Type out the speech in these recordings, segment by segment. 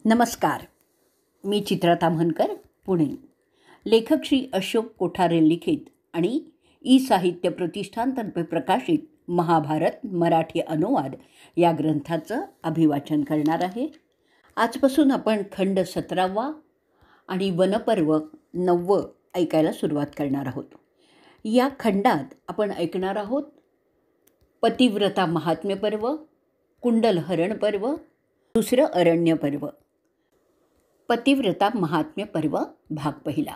नमस्कार. मी चित्रा ताम्हनकर, पुणे. लेखक श्री अशोक कोठारे लिखित आणि ई साहित्य प्रतिष्ठानतर्फे प्रकाशित महाभारत मराठी अनुवाद या ग्रंथाचं अभिवाचन करणार आहे. आजपासून आपण खंड 17वा आणि वनपर्व 9 ऐकायला सुरुवात करणार आहोत. या खंडात आपण ऐकणार आहोत पतिव्रता महात्म्य पर्व, कुंडलहरण पर्व, दुसरं अरण्य पर्व. पतिव्रता महात्म्य पर्व भाग पहिला.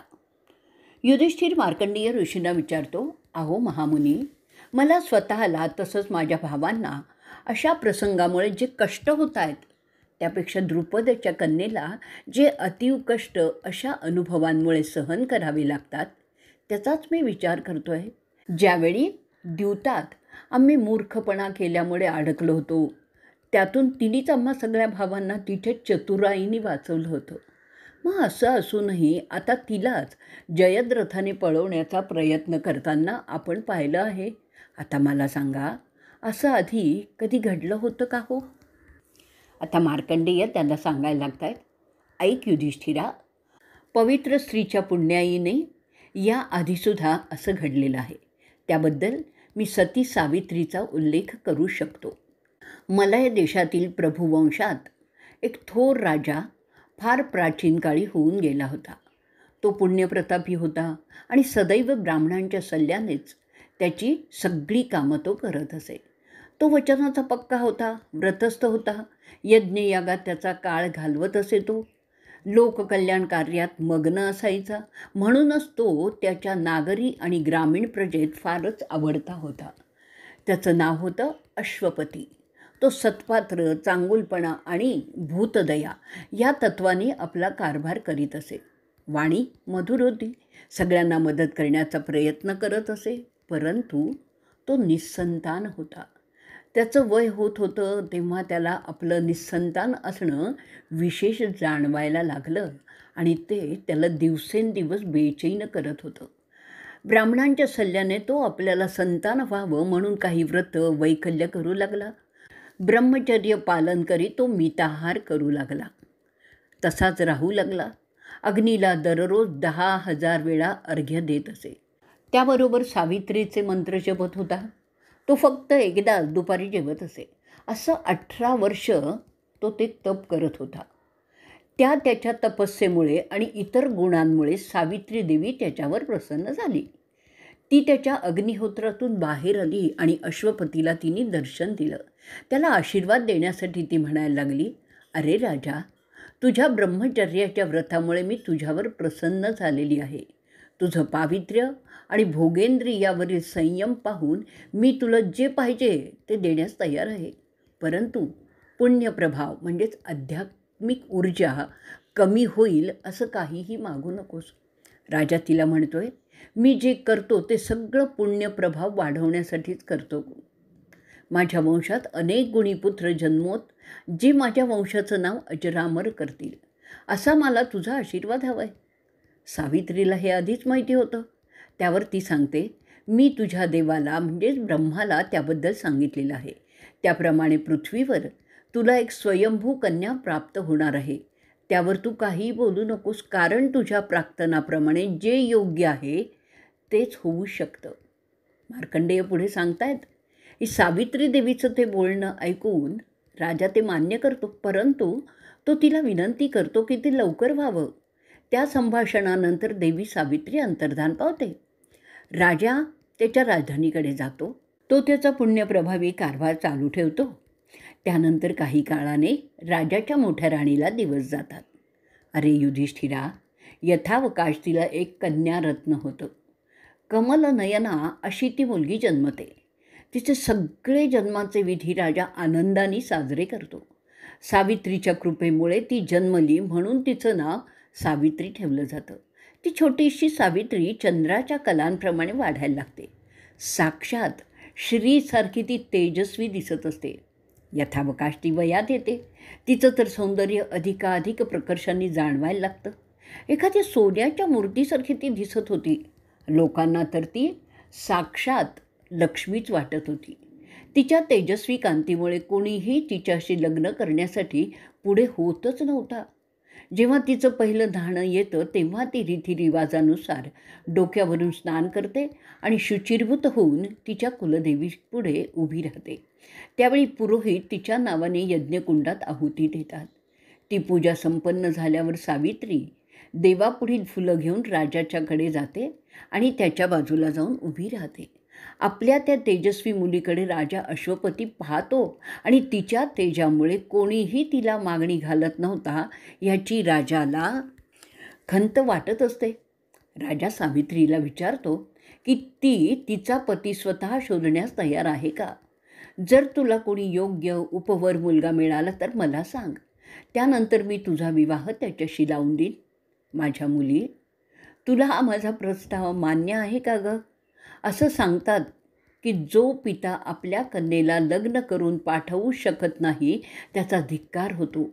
युधिष्ठिर मार्कंडेय ऋषींना विचारतो, अहो महामुनी, मला स्वतःला तसंच माझ्या भावांना अशा प्रसंगामुळे जे कष्ट होत आहेत त्यापेक्षा द्रुपदच्या कन्येला जे अतीव कष्ट अशा अनुभवांमुळे सहन करावे लागतात त्याचाच मी विचार करतो आहे. ज्यावेळी द्यूतात आम्ही मूर्खपणा केल्यामुळे अडकलो होतो त्यातून तिनेच आम्हा सगळ्या भावांना तिथे चतुराईने वाचवलं होतं. मग असं असूनही आता तिलाच जयद्रथाने पळवण्याचा प्रयत्न करताना आपण पाहिलं आहे. आता मला सांगा, असं आधी कधी घडलं होतं का हो? आता मार्कंडेय त्यांना सांगायला लागत आहेत, ऐक युधिष्ठिरा, पवित्र स्त्रीच्या पुण्याईने या आधीसुद्धा असं घडलेलं आहे. त्याबद्दल मी सती सावित्रीचा उल्लेख करू शकतो. मलय देशातील प्रभुवंशात एक थोर राजा फार प्राचीन काळी होऊन गेला होता. तो पुण्यप्रतापी होता आणि सदैव ब्राह्मणांच्या सल्ल्यानेच त्याची सगळी कामं तो करत असे. तो वचनाचा पक्का होता, व्रतस्थ होता, यज्ञयागात त्याचा काळ घालवत असे. तो लोककल्याण कार्यात मग्न असायचा. म्हणूनच तो त्याच्या नागरी आणि ग्रामीण प्रजेत फारच आवडता होता. त्याचं नाव होतं अश्वपती. तो सत्पात्र, चांगुलपणा आणि भूतदया या तत्वाने आपला कारभार करीत असे. वाणी मधुर होती, सगळ्यांना मदत करण्याचा प्रयत्न करत असे. परंतु तो निस्संतान होता. त्याचं वय होत होतं तेव्हा त्याला आपलं निस्संतान असणं विशेष जाणवायला लागलं आणि ते त्याला दिवसेंदिवस बेचैन करत होतं. ब्राह्मणांच्या सल्ल्याने तो आपल्याला संतान व्हावं म्हणून काही व्रत वैकल्य करू लागला. ब्रह्मचर्य पालन करी तो मिताहार करू लागला. तसाच राहू लागला. अग्नीला दररोज 10,000 वेळा अर्घ्य देत असे. त्याबरोबर सावित्रीचे मंत्र जपत होता. तो फक्त एकदाच दुपारी जेवत असे. असं 18 वर्ष तो ते तप करत होता. त्याच्या तपस्येमुळे आणि इतर गुणांमुळे सावित्री देवी त्याच्यावर प्रसन्न झाली. ती त्याच्या अग्निहोत्रातून बाहेर आली आणि अश्वपतीला तिने दर्शन दिलं. त्याला आशीर्वाद देण्यासाठी ती म्हणायला लागली, अरे राजा, तुझ्या ब्रह्मचर्याच्या व्रतामुळे मी तुझ्यावर प्रसन्न झालेली आहे. तुझं पावित्र्य आणि भोगेंद्रियावरील संयम पाहून मी तुला जे पाहिजे ते देण्यास तयार आहे. परंतु पुण्यप्रभाव म्हणजेच आध्यात्मिक ऊर्जा कमी होईल असं काहीही मागू नकोस. राजा तिला म्हणतोय, मी जे करतो ते सगळं पुण्यप्रभाव वाढवण्यासाठीच करतो. माझ्या वंशात अनेक गुणीपुत्र जन्मोत जे माझ्या वंशाचं नाव अजरामर करतील असा मला तुझा आशीर्वाद हवा आहे. सावित्रीला हे आधीच माहिती होतं. त्यावर ती सांगते, मी तुझ्या देवाला म्हणजेच ब्रह्माला त्याबद्दल सांगितलेलं आहे. त्याप्रमाणे पृथ्वीवर तुला एक स्वयंभू कन्या प्राप्त होणार आहे. त्यावर तू काहीही बोलू नकोस, कारण तुझ्या प्राक्तनाप्रमाणे जे योग्य आहे तेच होऊ शकतं. मार्कंडेय पुढे सांगतायत, ही सावित्री देवीचं ते बोलणं ऐकून राजा ते मान्य करतो. परंतु तो तिला विनंती करतो की ते लवकर व्हावं. त्या संभाषणानंतर देवी सावित्री अंतर्धान पावते. राजा त्याच्या राजधानीकडे जातो. तो त्याचा पुण्यप्रभावी कारभार चालू ठेवतो. त्यानंतर काही काळाने राजाच्या मोठ्या राणीला दिवस जातात. अरे युधिष्ठिरा, यथावकाश तिला एक कन्यारत्न होतं. कमलनयना अशी ती मुलगी जन्मते. तिचे सगळे जन्माचे विधी राजा आनंदाने साजरे करतो. सावित्रीच्या कृपेमुळे ती जन्मली म्हणून तिचं नाव सावित्री ठेवलं जातं. ती छोटीशी सावित्री चंद्राच्या कलांप्रमाणे वाढायला लागते. साक्षात श्रीसारखी ती तेजस्वी दिसत असते. यथावकाश ती वयात येते. तिचं तर सौंदर्य अधिकाधिक प्रकर्षाने जाणवायला लागतं. एखाद्या सोन्याच्या मूर्तीसारखी ती दिसत होती. लोकांना तर ती साक्षात लक्ष्मीच वाटत होती. तिच्या तेजस्वी कांतीमुळे कोणीही तिच्याशी लग्न करण्यासाठी पुढे होतच नव्हता. जेव्हा तिचं पहिलं धाणं येतं तेव्हा ती रीतिरिवाजानुसार डोक्यावरून स्नान करते आणि शुचिर्भूत होऊन तिच्या कुलदेवीपुढे उभी राहते. त्यावेळी पुरोहित तिच्या नावाने यज्ञकुंडात आहुती देतात. ती पूजा संपन्न झाल्यावर सावित्री देवापुढील फुलं घेऊन राजाच्याकडे जाते आणि त्याच्या बाजूला जाऊन उभी राहते. आपल्या त्या तेजस्वी मुलीकडे राजा अश्वपती पाहतो आणि तिच्या तेजामुळे कोणीही तिला मागणी घालत नव्हता याची राजाला खंत वाटत असते. राजा सावित्रीला विचारतो की ती तिचा पती स्वतः शोधण्यास तयार आहे का. जर तुला कोणी योग्य उपवर मुलगा मिळाला तर मला सांग, त्यानंतर मी तुझा विवाह त्याच्याशी लावून देईन. माझ्या मुली, तुला हा माझा प्रस्ताव मान्य आहे का गं. असं सांगतात की जो पिता आपल्या कन्येला लग्न करून पाठवू शकत नाही त्याचा धिक्कार होतो.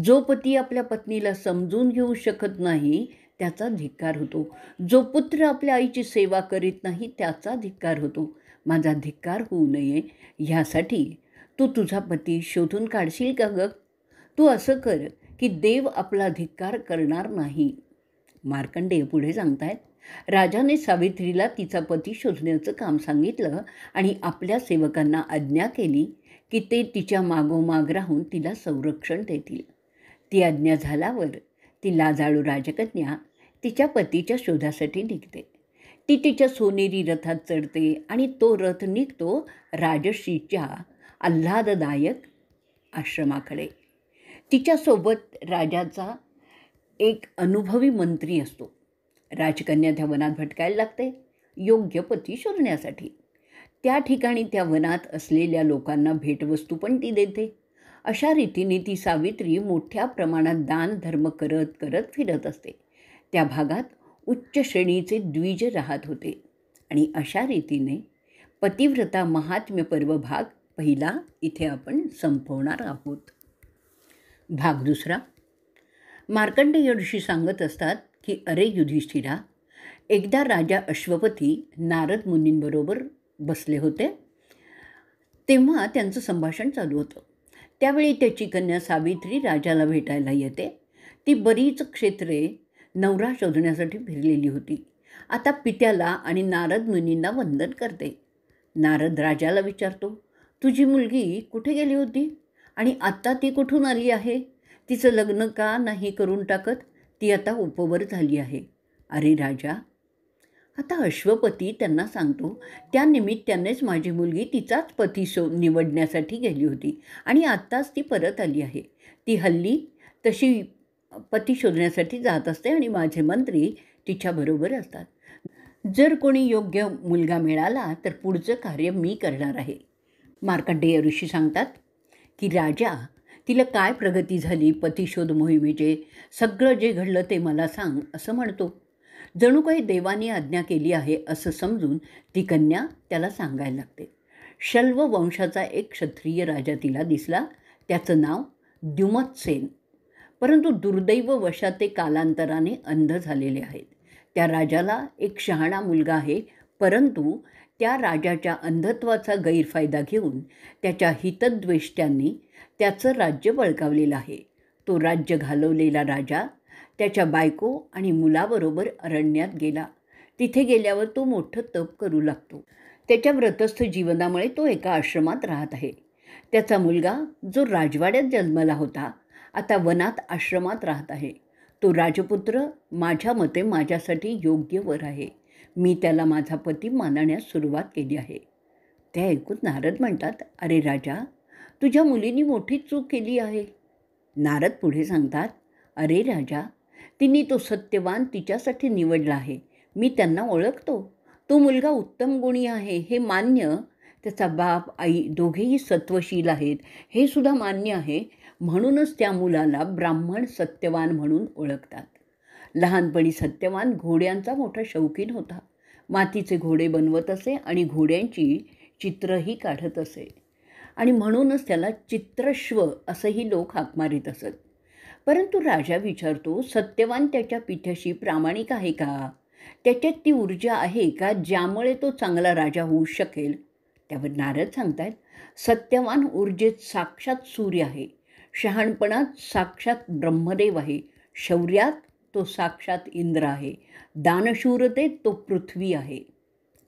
जो पती आपल्या पत्नीला समजून घेऊ शकत नाही त्याचा धिक्कार होतो. जो पुत्र आपल्या आईची सेवा करीत नाही त्याचा धिक्कार होतो. माझा धिक्कार होऊ नये ह्यासाठी तू तुझा पती शोधून काढशील का गं. तू असं कर की देव आपला धिक्कार करणार नाही. मार्कंडेय पुढे सांगतायत, राजाने सावित्रीला तिचा पती शोधण्याचं काम सांगितलं आणि आपल्या सेवकांना आज्ञा केली की ते तिच्या मागोमाग राहून तिला संरक्षण देतील. ती आज्ञा झाल्यावर ती लाजाळू राजकन्या तिच्या पतीच्या शोधासाठी निघते. ती तिच्या सोनेरी रथात चढते आणि तो रथ निघतो राजर्षीच्या आल्हाददायक आश्रमाकडे. तिच्यासोबत राजाचा एक अनुभवी मंत्री असतो. राजकन्या त्या वनात भटकायला लागते योग्य पती शोधण्यासाठी. त्या ठिकाणी त्या वनात असलेल्या लोकांना भेटवस्तू पण ती देते. अशा रीतीने ती सावित्री मोठ्या प्रमाणात दान धर्म करत करत फिरत असते. त्या भागात उच्च श्रेणीचे द्विज राहत होते. आणि अशा रीतीने पतिव्रता महात्म्य पर्व भाग पहिला इथे आपण संपवणार आहोत. भाग दुसरा. मार्कंडेय ऋषी सांगत असतात की अरे युधिष्ठिरा, एकदा राजा अश्वपती नारद मुनींबरोबर बसले होते. तेव्हा त्यांचं संभाषण चालू होतं. त्यावेळी त्याची कन्या सावित्री राजाला भेटायला येते. ती बरीच क्षेत्रे नवरा शोधण्यासाठी फिरलेली होती. आता पित्याला आणि नारद मुनींना वंदन करते. नारद राजाला विचारतो, तुझी मुलगी कुठे गेली होती आणि आत्ता ती कुठून आली आहे. तिचं लग्न का नाही करून टाकत. ती आता उपवर झाली आहे. अरे राजा, आता अश्वपती त्यांना सांगतो, त्या निमित्तानेच माझी मुलगी तिचाच पती निवडण्यासाठी गेली होती आणि आत्ताच ती परत आली आहे. ती हल्ली तशी पती शोधण्यासाठी जात असते आणि माझे मंत्री तिच्याबरोबर असतात. जर कोणी योग्य मुलगा मिळाला तर पुढचं कार्य मी करणार आहे. मार्कंडेय ऋषी सांगतात की राजा, तिला काय प्रगती झाली पतिशोध मोहिमेचे, सगळं जे घडलं ते मला सांग असं म्हणतो. जणू काही देवाने आज्ञा केली आहे असं समजून ती कन्या त्याला सांगायला लागते. शल्व वंशाचा एक क्षत्रिय राजा तिला दिसला. त्याचं नाव द्युमत्सेन. परंतु दुर्दैव वशात ते कालांतराने अंध झालेले आहेत. त्या राजाला एक शहाणा मुलगा आहे, परंतु त्या राजाच्या अंधत्वाचा गैरफायदा घेऊन त्याच्या हितद्वेष्ट्यांनी त्याचं राज्य बळकावलेलं आहे. तो राज्य घालवलेला राजा त्याच्या बायको आणि मुलाबरोबर अरण्यात गेला. तिथे गेल्यावर तो मोठं तप करू लागतो. त्याच्या व्रतस्थ जीवनामुळे तो एका आश्रमात राहत आहे. त्याचा मुलगा जो राजवाड्यात जन्मला होता आता वनात आश्रमात राहत आहे. तो राजपुत्र माझ्या मते माझ्यासाठी योग्य वर आहे. मी त्याला माझा पती मानण्यास सुरुवात केली आहे. ते ऐकून नारद म्हणतात, अरे राजा, तुझ्या मुलीने मोठी चूक केली आहे. नारद पुढे सांगतात, अरे राजा, तिने तो सत्यवान तिच्यासाठी निवडला आहे. मी त्यांना ओळखतो. तो मुलगा उत्तम गुणी आहे हे मान्य. त्याचा बाप आई दोघेही सत्वशील आहेत हे सुद्धा मान्य आहे. म्हणूनच त्या मुलाला ब्राह्मण सत्यवान म्हणून ओळखतात. लहानपणी सत्यवान घोड्यांचा मोठा शौकीन होता. मातीचे घोडे बनवत असे आणि घोड्यांची चित्रही काढत असे आणि म्हणूनच त्याला चित्रश्व असंही लोक हाक मारीत असत. परंतु राजा विचारतो, सत्यवान त्याच्या पिठ्याशी प्रामाणिक आहे का. त्याच्यात ती ऊर्जा आहे का ज्यामुळे तो चांगला राजा होऊ शकेल. त्यावर नारद सांगतात, सत्यवान ऊर्जेत साक्षात सूर्य आहे. शहाणपणात साक्षात ब्रह्मदेव आहे. शौर्यात तो साक्षात इंद्र आहे, दानशूरतेत तो पृथ्वी आहे.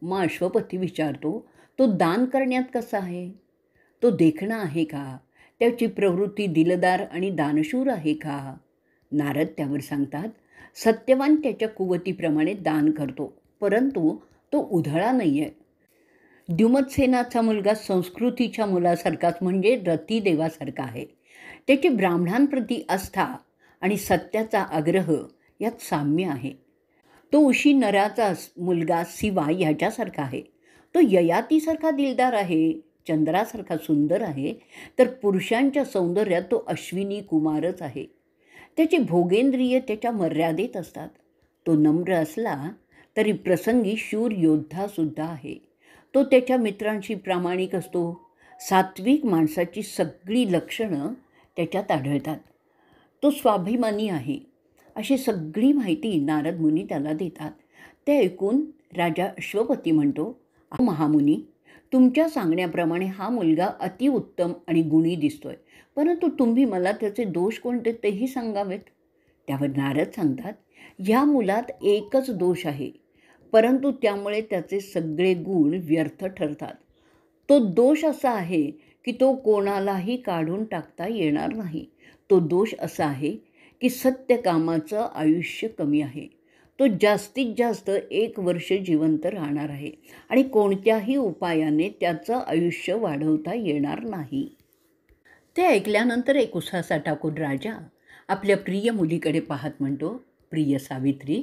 मग अश्वपती विचारतो, तो दान करण्यात कसा आहे? तो देखणा आहे का? त्याची प्रवृत्ती दिलदार आणि दानशूर आहे का? नारद त्यावर सांगतात, सत्यवान त्याच्या कुवतीप्रमाणे दान करतो, परंतु तो उधळा नाही आहे. द्युमत्सेनाचा मुलगा संस्कृतीच्या मुलासारखाच म्हणजे रतिदेवासारखा आहे. त्याची ब्राह्मणांप्रती आस्था आणि सत्याचा आग्रह यात साम्य आहे. तो उशी नराचा मुलगा शिवा ह्याच्यासारखा आहे. तो ययातीसारखा दिलदार आहे, चंद्रासारखा सुंदर आहे, तर पुरुषांच्या सौंदर्यात तो अश्विनी कुमारच आहे. त्याची भोगेंद्रिय त्याच्या मर्यादेत असतात. तो नम्र असला तरी प्रसंगी शूर योद्धासुद्धा आहे. तो त्याच्या मित्रांशी प्रामाणिक असतो. सात्विक माणसाची सगळी लक्षणं त्याच्यात आढळतात. तो स्वाभिमानी आहे. अशी सगळी माहिती नारद मुनी त्याला देतात. ते ऐकून राजा अश्वपती म्हणतो, महामुनी, तुमच्या सांगण्याप्रमाणे हा मुलगा अतिउत्तम आणि गुणी दिसतोय, परंतु तुम्ही मला त्याचे दोष कोणते तेही सांगावेत. त्यावर नारद सांगतात, ह्या मुलात एकच दोष आहे, परंतु त्यामुळे त्याचे सगळे गुण व्यर्थ ठरतात. तो दोष असा आहे की तो कोणालाही काढून टाकता येणार नाही. तो दोष असा आहे की सत्यकामाचं आयुष्य कमी आहे. तो जास्तीत जास्त 1 वर्ष जिवंत राहणार आहे आणि कोणत्याही उपायाने त्याचं आयुष्य वाढवता येणार नाही. ते ऐकल्यानंतर एक उसासा टाकून राजा आपल्या प्रिय मुलीकडे पाहत म्हणतो, प्रिय सावित्री,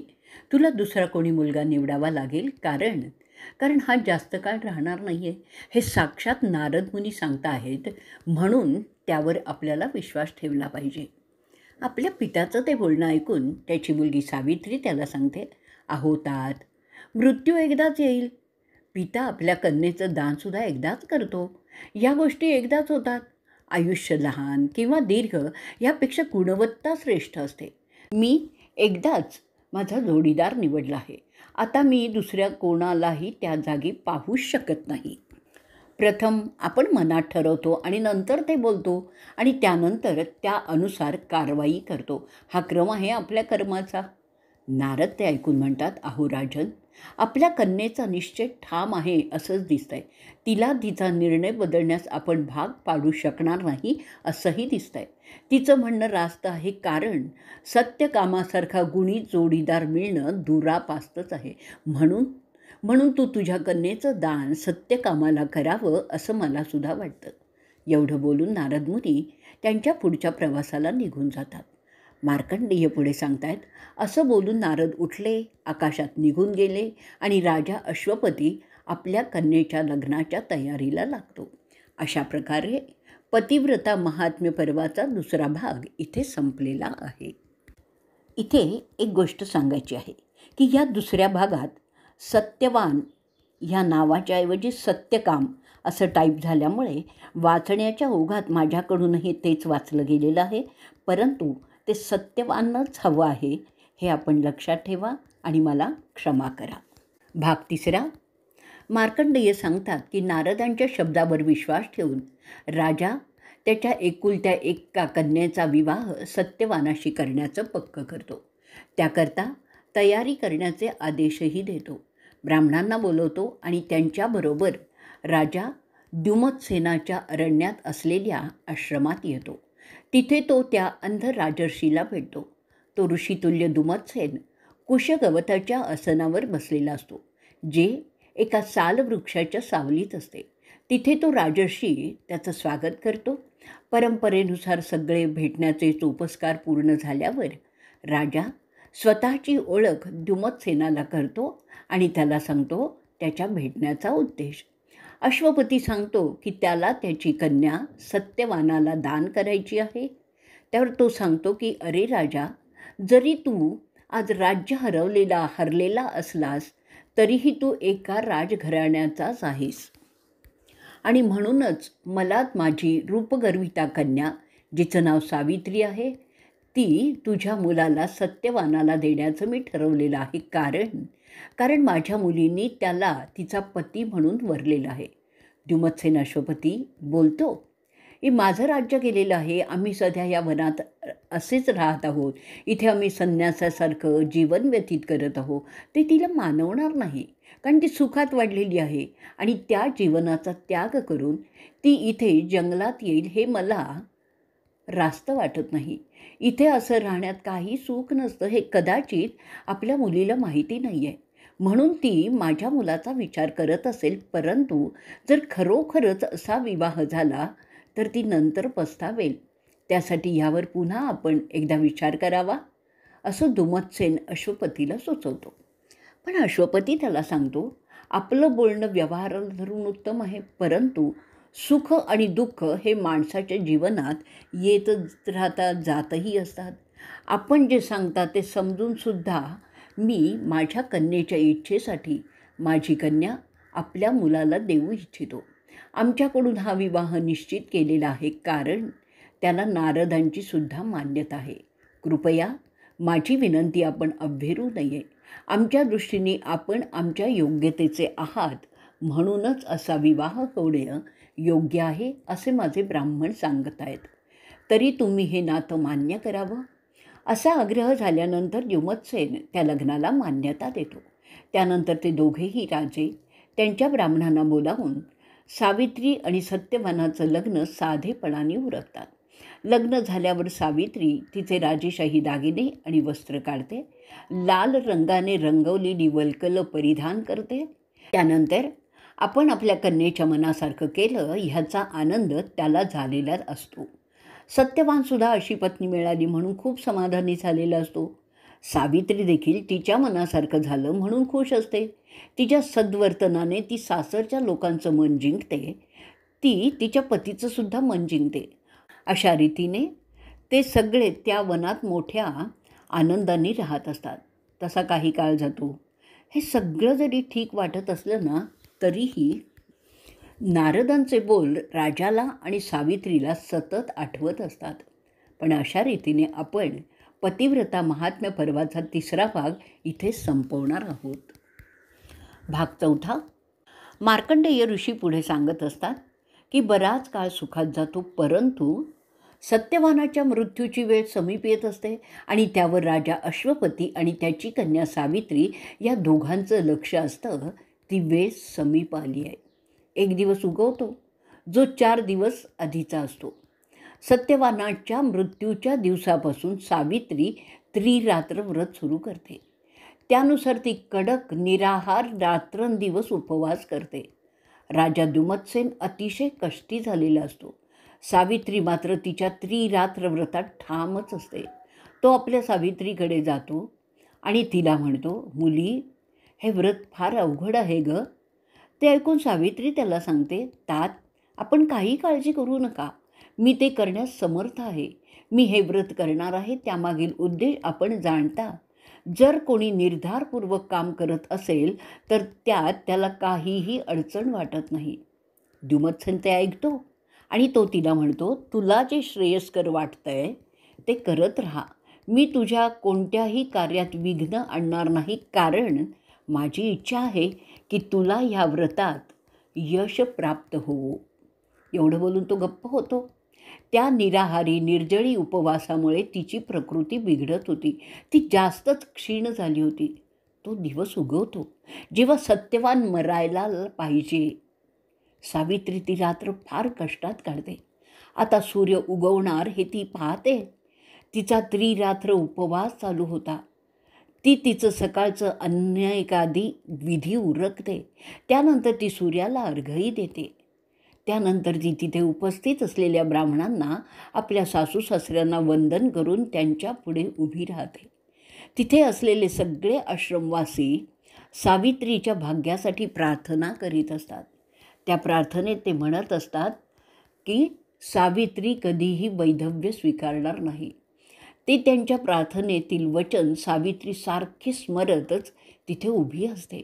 तुला दुसरा कोणी मुलगा निवडावा लागेल, कारण हा जास्त काळ राहणार नाही आहे. हे साक्षात नारद मुनी सांगता आहेत, म्हणून त्यावर आपल्याला विश्वास ठेवला पाहिजे. आपल्या पित्याचं ते बोलणं ऐकून त्याची मुलगी सावित्री त्याला सांगते, अहो तात, मृत्यू एकदाच येईल. पिता आपल्या कन्येचं दानसुद्धा एकदाच करतो. या गोष्टी एकदाच होतात. आयुष्य लहान किंवा दीर्घ यापेक्षा गुणवत्ता श्रेष्ठ असते. मी एकदाच माझा जोडीदार निवडला आहे. आता मी दुसऱ्या कोणालाही त्या जागी पाहूच शकत नाही. प्रथम आपण मनात ठरवतो आणि नंतर ते बोलतो आणि त्यानंतर त्यानुसार कारवाई करतो. हा क्रम आहे आपल्या कर्माचा. नारद ते ऐकून म्हणतात, अहो राजन, आपल्या कन्येचा निश्चय ठाम आहे असंच दिसतंय. तिला तिचा निर्णय बदलण्यास आपण भाग पाडू शकणार नाही असंही दिसतंय. तिचं म्हणणं रास्त आहे, कारण सत्यकामासारखा गुणी जोडीदार मिळणं दुरापास्तच आहे. म्हणून तू तुझ्या कन्येचं दान सत्यकामाला करावं असं मला सुद्धा वाटतं. एवढं बोलून नारद मुनी त्यांच्या पुढच्या प्रवासाला निघून जातात. मार्कंडेय पुढे सांगतायत, असं बोलून नारद उठले, आकाशात निघून गेले आणि राजा अश्वपती आपल्या कन्येच्या लग्नाच्या तयारीला लागतो. अशा प्रकारे पतिव्रता महात्म्य पर्वाचा दुसरा भाग इथे संपलेला आहे. इथे एक गोष्ट सांगायची आहे की या दुसऱ्या भागात सत्यवान ह्या नावाच्या ऐवजी सत्यकाम असं टाईप झाल्यामुळे वाचण्याच्या ओघात माझ्याकडूनही तेच वाचलं गेलेलं आहे, परंतु ते सत्यवानच हवं आहे हे आपण लक्षात ठेवा आणि मला क्षमा करा. भाग तिसरा. मार्कंडेय सांगतात की नारदांच्या शब्दावर विश्वास ठेवून राजा त्याच्या एकुलत्या एका कन्येचा विवाह सत्यवानाशी करण्याचं पक्क करतो. त्याकरता तयारी करण्याचे आदेशही देतो. ब्राह्मणांना बोलवतो आणि त्यांच्याबरोबर राजा द्युमत्सेनाच्या अरण्यात असलेल्या आश्रमात येतो. तिथे तो त्या अंध राजर्षीला भेटतो. तो ऋषितुल्य द्युमत्सेन कुशगवताच्या आसनावर बसलेला असतो, जे एका सालवृक्षाच्या सावलीत असते. तिथे तो राजर्षी त्याचं स्वागत करतो. परंपरेनुसार सगळे भेटण्याचे चोपस्कार पूर्ण झाल्यावर राजा स्वतःची ओळख द्युमत्सेनाला करतो आणि त्याला सांगतो त्याच्या भेटण्याचा उद्देश. अश्वपती सांगतो की त्याला त्याची कन्या सत्यवानाला दान करायची आहे. त्यावर तो सांगतो की अरे राजा, जरी तू आज राज्य हरलेला असलास तरीही तू एका राजघराण्याचाच आहेस आणि म्हणूनच मला माझी रूपगर्विता कन्या, जिचं नाव सावित्री आहे, ती तुझ्या मुलाला सत्यवानाला देण्याचं मी ठरवलेलं आहे, कारण माझ्या मुलींनी त्याला तिचा पती म्हणून वरलेलं आहे. द्युमत्सेन अश्वपती बोलतो, माझं राज्य गेलेलं आहे. आम्ही सध्या या वनात असेच राहत आहोत, इथे आम्ही संन्यासासारखं जीवन व्यतीत करत आहोत, ते तिला मानवणार नाही. कारण ती सुखात वाढलेली आहे आणि त्या जीवनाचा त्याग करून ती इथे जंगलात येईल हे मला रास्त वाटत नाही. इथे असं राहण्यात काही सुख नसतं हे कदाचित आपल्या मुलीला माहिती नाही आहे. म्हणून ती माझ्या मुलाचा विचार करत असेल, परंतु जर खरोखरच असा विवाह झाला तर ती नंतर पस्तावेल. त्यासाठी ह्यावर पुन्हा आपण एकदा विचार करावा, असं दुमतसेन अश्वपतीला सुचवतो. पण अश्वपती त्याला सांगतो, आपलं बोलणं व्यवहाराला धरून उत्तम आहे, परंतु सुख आणि दुःख हे माणसाच्या जीवनात येतच राहतात, जातही असतात. आपण जे सांगता ते समजूनसुद्धा मी माझ्या कन्येच्या इच्छेसाठी माझी कन्या आपल्या मुलाला देऊ इच्छितो. आमच्याकडून हा विवाह निश्चित केलेला आहे, कारण त्याला नारदांची सुद्धा मान्यता आहे. कृपया माझी विनंती आपण अभ्यरू नये. आमच्या दृष्टीने आपण आमच्या योग्यतेचे आहात, म्हणूनच असा विवाह होणे योग्य आहे असे माझे ब्राह्मण सांगत आहेत. तरी तुम्ही हे नातं मान्य करावं. असा आग्रह झाल्यानंतर द्युमत्सेन त्या लग्नाला मान्यता देतो. त्यानंतर ते दोघेही राजे त्यांच्या ब्राह्मणांना बोलावून सावित्री आणि सत्यवानाचं लग्न साधेपणाने उरकतात. लग्न झाल्यावर सावित्री तिचे राजेशाही दागिने आणि वस्त्र काढते, लाल रंगाने रंगवलेली वल्कलं परिधान करते. त्यानंतर आपण आपल्या कन्येच्या मनासारखं केलं ह्याचा आनंद त्याला झालेला असतो. सत्यवानसुद्धा अशी पत्नी मिळाली म्हणून खूप समाधानी झालेला असतो. सावित्री देखील तिच्या मनासारखं झालं म्हणून खुश असते. तिच्या सद्वर्तनाने ती सासरच्या लोकांचं मन जिंकते, ती तिच्या पतीचंसुद्धा मन जिंकते. अशा रीतीने ते सगळे त्या वनात मोठ्या आनंदाने राहत असतात. तसा काही काळ जातो. हे सगळं जरी ठीक वाटत असलं ना, तरीही नारदांचे बोल राजाला आणि सावित्रीला सतत आठवत असतात. पण अशा रीतीने आपण पतिव्रता महात्म्य पर्वाचा 3रा भाग इथे संपवणार आहोत. भाग 4. मार्कंडेय ऋषी पुढे सांगत असतात की बराच काळ सुखात जातो, परंतु सत्यवानाच्या मृत्यूची वेळ समीप येत असते आणि त्यावर राजा अश्वपती आणि त्याची कन्या सावित्री या दोघांचं लक्ष असतं. ती वेळ समीप आली आहे. एक दिवस उगवतो जो 4 दिवस आधीचा असतो. सत्यवानाच्या मृत्यूच्या दिवसापासून सावित्री त्रिरात्र व्रत सुरू करते. त्यानुसार ती कडक निराहार रात्रंदिवस उपवास करते. राजा द्युमत्सेन अतिशय कष्टी झालेला असतो. सावित्री मात्र तिच्या त्रिरात्र व्रतात ठामच असते. तो आपल्या सावित्रीकडे जातो आणि तिला म्हणतो, मुली, हे व्रत फार अवघड आहे ग. ते ऐकून सावित्री त्याला सांगते, तात, आपण काही काळजी करू नका, मी ते करण्यास समर्थ आहे. मी हे व्रत करणार आहे त्यामागील उद्देश आपण जाणता. जर कोणी निर्धारपूर्वक काम करत असेल तर त्यात त्याला काहीही अडचण वाटत नाही. द्युमत्सेन ते ऐकतो आणि तो तिला म्हणतो, तुला जे श्रेयस्कर वाटतंय ते करत राहा. मी तुझ्या कोणत्याही कार्यात विघ्न आणणार नाही, कारण माझी इच्छा आहे की तुला ह्या व्रतात यश प्राप्त हो. एवढं बोलून तो गप्प होतो. त्या निराहारी निर्जळी उपवासामुळे तिची प्रकृती बिघडत होती. ती जास्तच क्षीण झाली होती. तो दिवस उगवतो जेव्हा सत्यवान मरायला पाहिजे. सावित्री ती रात्र फार कष्टात काढते. आता सूर्य उगवणार हे ती पाहते. तिचा त्रिरात्र उपवास चालू होता. ती तिचं सकाळचं अनेकादी विधी उरकते. त्यानंतर ती सूर्याला अर्घ्यही देते. त्यानंतर ती तिथे उपस्थित असलेल्या ब्राह्मणांना आपल्या सासू सासऱ्यांना वंदन करून त्यांच्या पुढे उभी राहते. तिथे असलेले सगळे आश्रमवासी सावित्रीच्या भाग्यासाठी प्रार्थना करीत असतात. त्या प्रार्थनेत ते म्हणत असतात की सावित्री कधीही वैधव्य स्वीकारणार नाही. ते त्यांच्या प्रार्थनेतील वचन सावित्री सारखे स्मरतच तिथे उभी असते.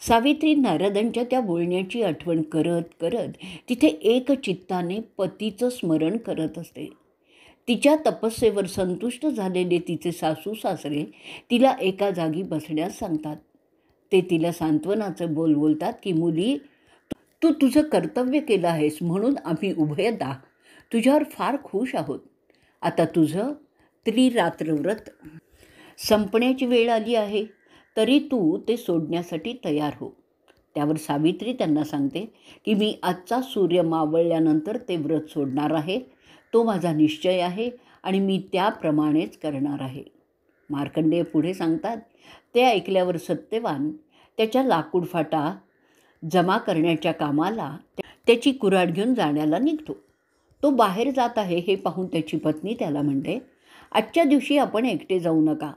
सावित्री नारदांच्या त्या बोलण्याची आठवण करत करत तिथे एकचित्ताने पतीचं स्मरण करत असते. तिच्या तपस्येवर संतुष्ट झालेले तिचे सासू सासरे तिला एका जागी बसण्यास सांगतात. ते तिला सांत्वनाचं बोल बोलतात की मुली, तू तुझं कर्तव्य केलं आहेस म्हणून आम्ही उभयता तुझ्यावर फार खुश आहोत. आता तुझं त्रिरात्रव्रत संपण्याची वेळ आली आहे, तरी तू ते सोडण्यासाठी तयार हो. त्यावर सावित्री त्यांना सांगते की मी आजचा सूर्य मावळल्यानंतर ते व्रत सोडणार आहे. तो माझा निश्चय आहे आणि मी त्याप्रमाणेच करणार आहे. मार्कंडेय पुढे सांगतात, ते ऐकल्यावर सत्यवान त्याच्या लाकूड फाटा जमा करण्याच्या कामाला त्याची कुऱ्हाड घेऊन जाण्याला निघतो. तो बाहेर जात आहे हे पाहून त्याची पत्नी त्याला म्हणते, आजच्या दिवशी आपण एकटे जाऊ नका.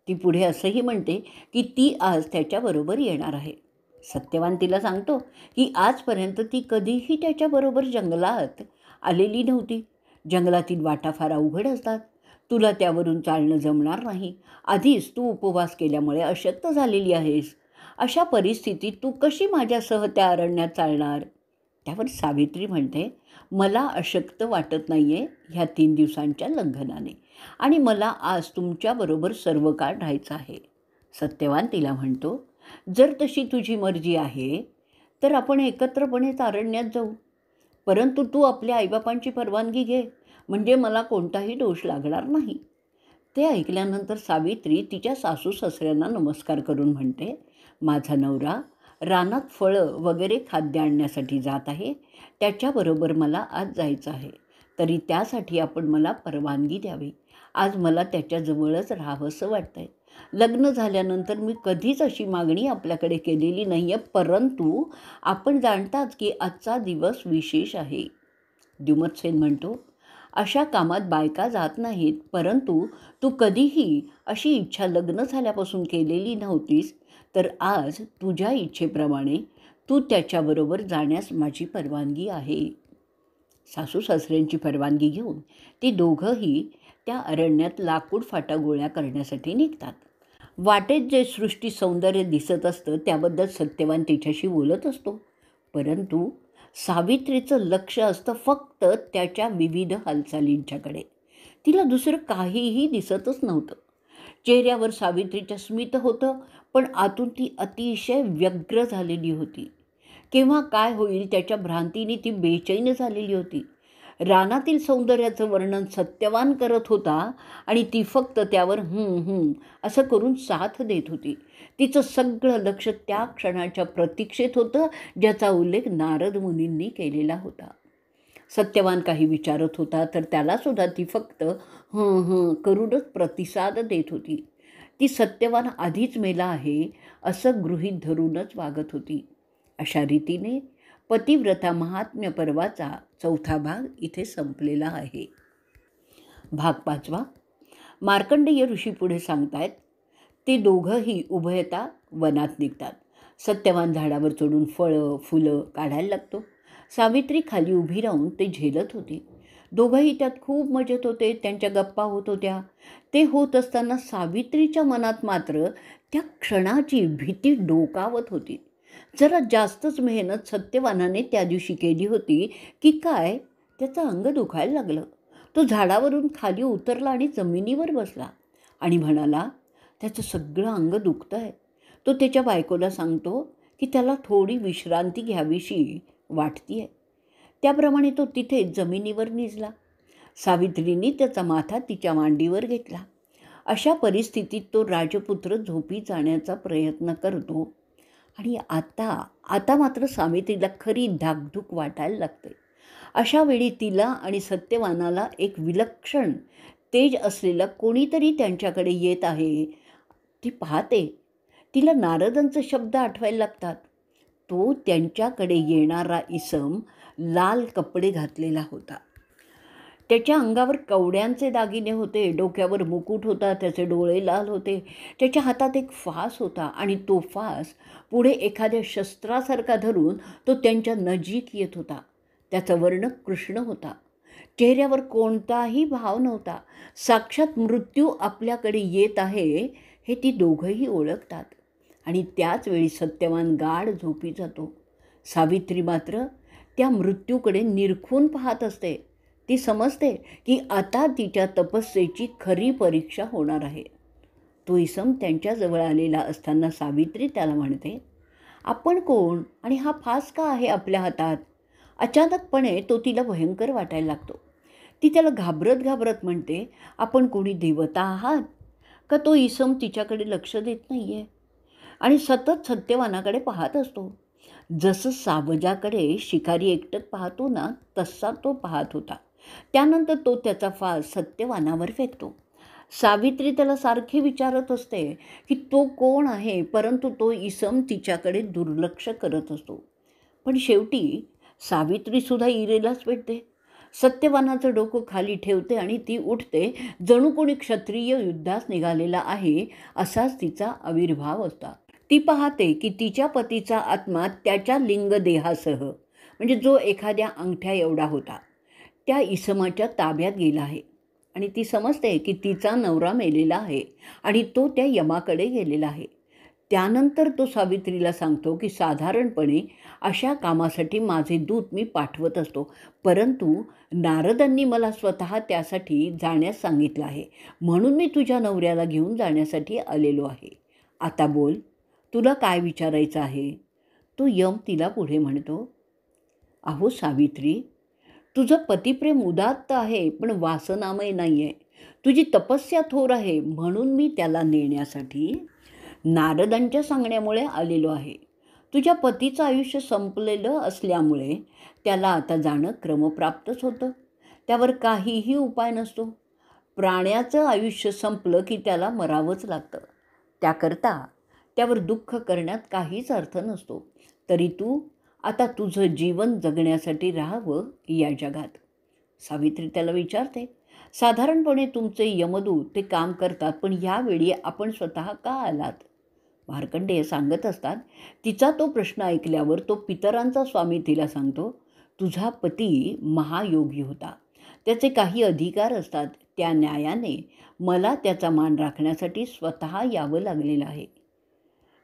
ती पुढे असंही म्हणते की ती आज त्याच्याबरोबर येणार आहे. सत्यवान तिला सांगतो की आजपर्यंत ती कधीही त्याच्याबरोबर जंगलात आलेली नव्हती. जंगलातील वाटा फार अवघड असतात. तुला त्यावरून चालणं जमणार नाही. आधीच तू उपवास केल्यामुळे अशक्त झालेली आहेस. अशा परिस्थितीत तू कशी माझ्यासह त्या अरण्यात चालणार? त्यावर सावित्री म्हणते, मला अशक्त वाटत नाही आहे ह्या 3 दिवसांच्या लंघनाने आणि मला आज तुमच्याबरोबर सर्व काळ राहायचं आहे. सत्यवान तिला म्हणतो, जर तशी तुझी मर्जी आहे तर आपण एकत्रपणेच अरण्यात जाऊ. परंतु तू आपल्या आईबापांची परवानगी घे, म्हणजे मला कोणताही दोष लागणार नाही. ते ऐकल्यानंतर सावित्री तिच्या सासू सासऱ्यांना नमस्कार करून म्हणते, माझा नवरा रानात फळं वगैरे खाद्य आणण्यासाठी जात आहे. त्याच्याबरोबर मला आज जायचं आहे. तरी त्यासाठी आपण मला परवानगी द्यावी. आज मला त्याच्याजवळच राहावंसं वाटतं आहे. लग्न झाल्यानंतर मी कधीच अशी मागणी आपल्याकडे केलेली नाही आहे, परंतु आपण जाणताच की आजचा दिवस विशेष आहे. द्युमतसेन म्हणतो, अशा कामात बायका जात नाहीत, परंतु तू कधीही अशी इच्छा लग्न झाल्यापासून केलेली नव्हतीस, तर आज तुझ्या इच्छेप्रमाणे तू त्याच्याबरोबर जाण्यास माझी परवानगी आहे. सासू सासऱ्यांची परवानगी घेऊन ती दोघंही त्या अरण्यात लाकूड फाटा गोळा करण्यासाठी निघतात. वाटेत जे सृष्टी सौंदर्य दिसत असतं त्याबद्दल सत्यवान तिच्याशी बोलत असतो, परंतु सावित्रीचं लक्ष असतं फक्त त्याच्या विविध हालचालींच्याकडे. तिला दुसरं काहीही दिसतच नव्हतं. चेहऱ्यावर सावित्रीच्या स्मित होतं, पण आतून ती अतिशय व्यग्र झालेली होती. केव्हा काय होईल त्याच्या भ्रांतीने ती बेचैन झालेली होती. रानातील सौंदर्याचं वर्णन सत्यवान करत होता आणि ती फक्त त्यावर असं करून साथ देत होती. तिचं सगळं लक्ष त्या क्षणाच्या प्रतीक्षेत होतं ज्याचा उल्लेख नारद मुनींनी केलेला होता. सत्यवान काही विचारत होता तर त्यालासुद्धा ती फक्त करूनच प्रतिसाद देत होती. ती सत्यवान आधीच मेला आहे असं गृहीत धरूनच वागत होती. अशा रीतीने पतिव्रता महात्म्य पर्वाचा 4था भाग इथे संपलेला आहे. भाग 5. मार्कंडेय ऋषी पुढे सांगतायत, ते दोघंही उभयता वनात निघतात. सत्यवान झाडावर चढून फळं फुलं काढायला लागतो. सावित्री खाली उभी राहून ते झेलत होती. दोघंही त्यात खूप मजेत होते. त्यांच्या गप्पा होत होत्या. ते होत असताना सावित्रीच्या मनात मात्र त्या क्षणाची भीती डोकावत होती. जरा जास्तच मेहनत सत्यवानाने त्या दिवशी केली होती की काय त्याचं अंग दुखायला लागलं. तो झाडावरून खाली उतरला आणि जमिनीवर बसला आणि म्हणाला, त्याचं सगळं अंग दुखतं आहे. तो त्याच्या बायकोला सांगतो की त्याला थोडी विश्रांती घ्यावीशी वाटती आहे. त्याप्रमाणे तो तिथे जमिनीवर निजला. सावित्रीने त्याचा माथा तिच्या मांडीवर घेतला. अशा परिस्थितीत तो राजपुत्र झोपी जाण्याचा प्रयत्न करतो आणि आता मात्र सावित्रीला खरी धाकधूक वाटायला लागते. अशा वेळी तिला आणि सत्यवानाला एक विलक्षण तेज असलेलं कोणीतरी त्यांच्याकडे येत आहे ती पाहते. तिला नारदांचे शब्द आठवायला लागतात. तो त्यांच्याकडे येणारा इसम लाल कपडे घातलेला होता. त्याच्या अंगावर कवड्यांचे दागिने होते, डोक्यावर मुकुट होता, त्याचे डोळे लाल होते. त्याच्या हातात एक फास होता आणि तो फास पुढे एखाद्या शस्त्रासारखा धरून तो त्यांच्या नजीक येत होता. त्याचा वर्ण कृष्ण होता. चेहऱ्यावर कोणताही भाव नव्हता. साक्षात मृत्यू आपल्याकडे येत आहे हे ती दोघंही ओळखतात आणि त्याच वेळी सत्यवान गाढ झोपी जातो. सावित्री मात्र त्या मृत्यूकडे निरखून पाहत असते. ती समजते की आता तिच्या तपस्येची खरी परीक्षा होणार आहे. तो इसम त्यांच्याजवळ आलेला असताना सावित्री त्याला म्हणते, आपण कोण आणि हा फास का आहे आपल्या हातात? अचानकपणे तो तिला भयंकर वाटायला लागतो. ती त्याला घाबरत घाबरत म्हणते, आपण कोणी देवता आहात का? तो इसम तिच्याकडे लक्ष देत नाही आहे आणि सतत सत्यवानाकडे पाहत असतो. जसं सावजाकडे शिकारी एकटक पाहतो ना, तसा तो पाहत होता. त्यानंतर तो त्याचा फास सत्यवानावर फेकतो. सावित्री त्याला सारखी विचारत असते की तो कोण आहे, परंतु तो इसम तिच्याकडे दुर्लक्ष करत असतो. पण शेवटी सावित्रीसुद्धा इरेलाच भेटते. सत्यवानाचं डोकं खाली ठेवते आणि ती उठते, जणू कोणी क्षत्रिय युद्धास निघालेला आहे असाच तिचा आविर्भाव असता. ती पाहते की तिच्या पतीचा आत्मा त्याच्या लिंगदेहासह, म्हणजे जो एखाद्या अंगठ्या एवढा होता, त्या इसमाच्या ताब्यात गेला आहे. आणि ती समजते की तिचा नवरा मेलेला आहे आणि तो त्या यमाकडे गेलेला आहे. त्यानंतर तो सावित्रीला सांगतो की साधारणपणे अशा कामासाठी माझे दूत मी पाठवत असतो, परंतु नारदांनी मला स्वतः त्यासाठी जाण्यास सांगितलं आहे, म्हणून मी तुझ्या नवऱ्याला घेऊन जाण्यासाठी आलेलो आहे. आता बोल, तुला काय विचारायचं आहे? तो यम तिला पुढे म्हणतो, अहो सावित्री, तुझं पतिप्रेम उदात्त आहे पण वासनामय नाही आहे. तुझी तपस्या थोर आहे, म्हणून मी त्याला नेण्यासाठी नारदांच्या सांगण्यामुळे आलेलो आहे. तुझ्या पतीचं आयुष्य संपलेलं असल्यामुळे त्याला आता जाणं क्रमप्राप्तच होतं. त्यावर काहीही उपाय नसतो. प्राण्याचं आयुष्य संपलं की त्याला मरावंच लागतं. त्याकरता त्यावर दुःख करण्यात काहीच अर्थ नसतो. तरी तू आता तुझं जीवन जगण्यासाठी राहावं या जगात. सावित्री त्याला विचारते, साधारणपणे तुमचे यमदूत ते काम करतात, पण यावेळी आपण स्वतः का आलात? मार्कंडेय सांगत असतात, तिचा तो प्रश्न ऐकल्यावर तो पितरांचा स्वामी तिला सांगतो, तुझा पती महायोगी होता. त्याचे काही अधिकार असतात. त्या न्यायाने मला त्याचा मान राखण्यासाठी स्वतः यावं लागलेलं आहे.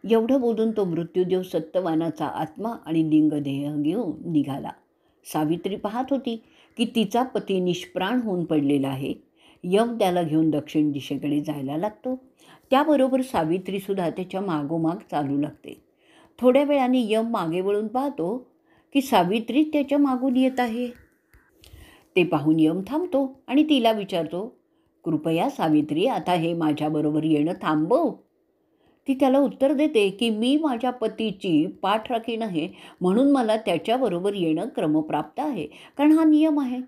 एवढं बोलून तो मृत्यूदेव सत्यवानाचा आत्मा आणि लिंगदेह घेऊन निघाला. सावित्री पाहत होती की तिचा पती निष्प्राण होऊन पडलेला आहे. यम त्याला घेऊन दक्षिण दिशेकडे जायला लागतो. त्याबरोबर सावित्रीसुद्धा त्याच्या मागोमाग चालू लागते. थोड्या वेळाने यम मागे वळून पाहतो की सावित्री त्याच्या मागून येत आहे. ते पाहून यम थांबतो आणि तिला विचारतो, कृपया सावित्री, आता हे माझ्याबरोबर येणं थांबव. ती त्याला उत्तर देते की मी माझ्या पतीची पाठराखी आहे, म्हणून मला त्याच्याबरोबर येणं क्रमप्राप्त आहे, कारण हा नियम आहे.